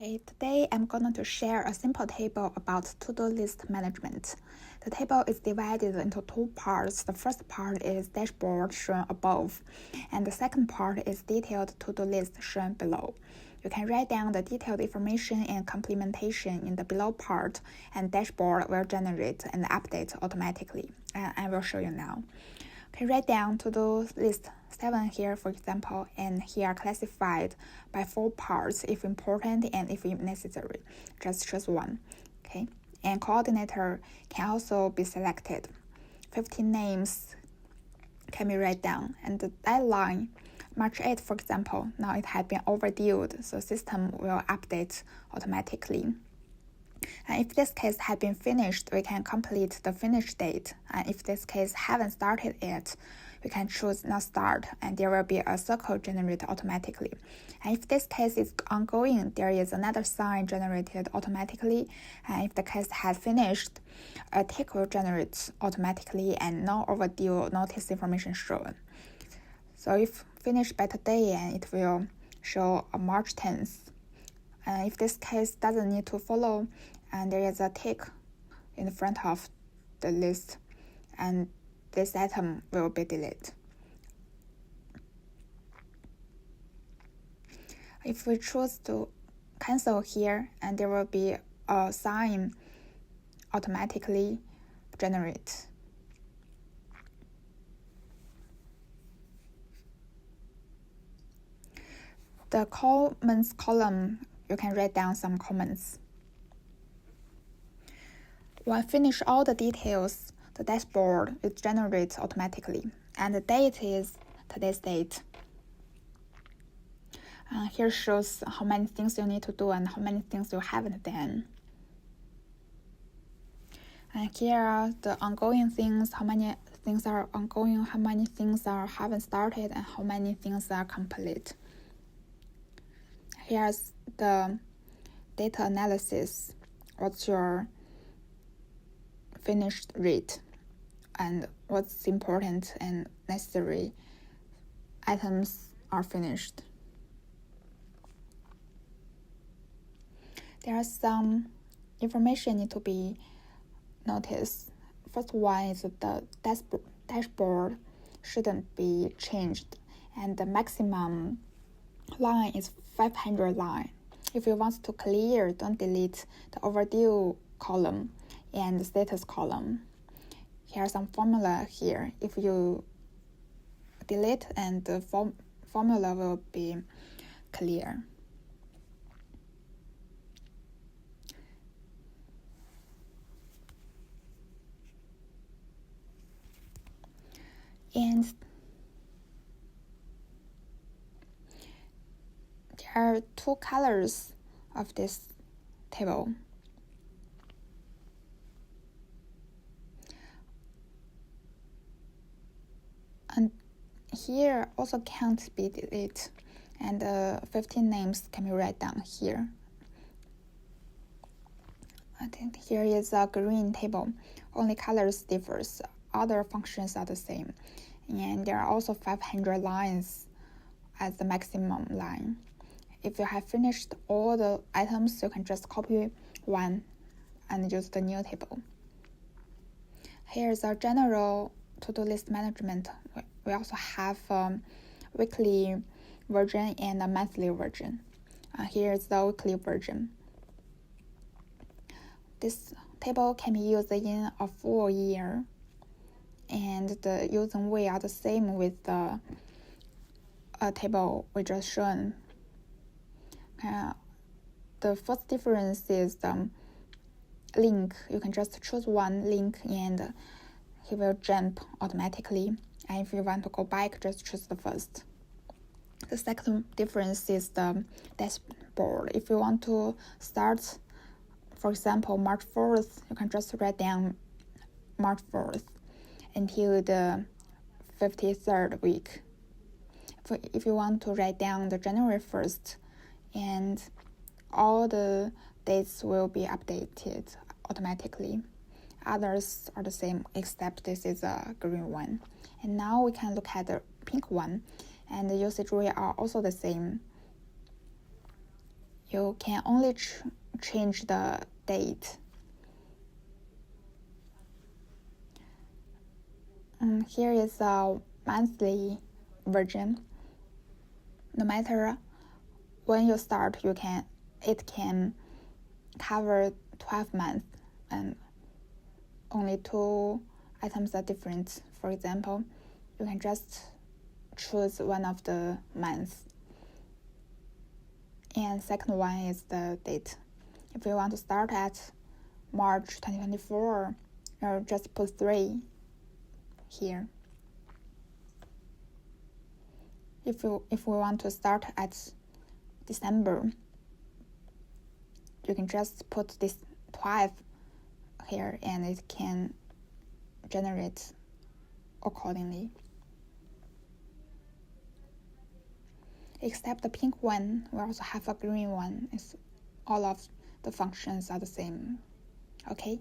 Okay, today I'm going to share a simple table about to-do list management. The table is divided into two parts. The first part is dashboard shown above, and the second part is detailed to-do list shown below. You can write down the detailed information and complementation in the below part, and dashboard will generate and update automatically. I will show you now. Okay, write down to-do list 7 here, for example, and here classified by 4 parts if important and if necessary. Just choose one. Okay, and coordinator can also be selected. 15 names can be written down, and the deadline, March 8, for example, now it had been overdue, so system will update automatically. And if this case had been finished, we can complete the finish date. And if this case haven't started yet, we can choose not start, and there will be a circle generated automatically. And if this case is ongoing, there is another sign generated automatically. And if the case has finished, a tick will generate automatically and no overdue notice information shown. So if finished by today, and it will show March 10th. And if this case doesn't need to follow, and there is a tick in the front of the list, and this item will be deleted. If we choose to cancel here, and there will be a sign automatically generate. The comments column, you can write down some comments. When finish all the details, the dashboard is generated automatically, and the date is today's date. Here shows how many things you need to do and how many things you haven't done. And here are the ongoing things, how many things are ongoing, how many things haven't started, and how many things are complete. Here's the data analysis. What's your finished rate, and what's important and necessary items are finished. There are some information need to be noticed. First one is the dashboard shouldn't be changed, and the maximum line is 500 line. If you want to clear, don't delete the overdue column and the status column. Here's some formula here. If you delete, and the formula will be clear. And there are 2 colors of this table. And here also can't be deleted, and 15 names can be written down here. I think here is a green table. Only colors differs. Other functions are the same. And there are also 500 lines as the maximum line. If you have finished all the items, you can just copy one and use the new table. Here's a general to-do list management. We also have a weekly version and a monthly version. Here's the weekly version. This table can be used in a full year, and the using way are the same with the table we just shown. The first difference is the link. You can just choose one link and he will jump automatically. And if you want to go back, just choose the first. The second difference is the dashboard. If you want to start, for example, March 4th, you can just write down March 4th until the 53rd week. If you want to write down the January 1st, and all the dates will be updated automatically. Others are the same, except this is a green one. And now we can look at the pink one, and the usage rate are also the same. You can only change the date. Here is a monthly version. No matter when you start, it can cover 12 months, and only 2 items are different. For example, you can just choose one of the months. And second one is the date. If you want to start at March 2024, you just put 3 here. If we want to start at December, you can just put this 12 here, and it can generate accordingly. Except the pink one, we also have a green one. All of the functions are the same. Okay.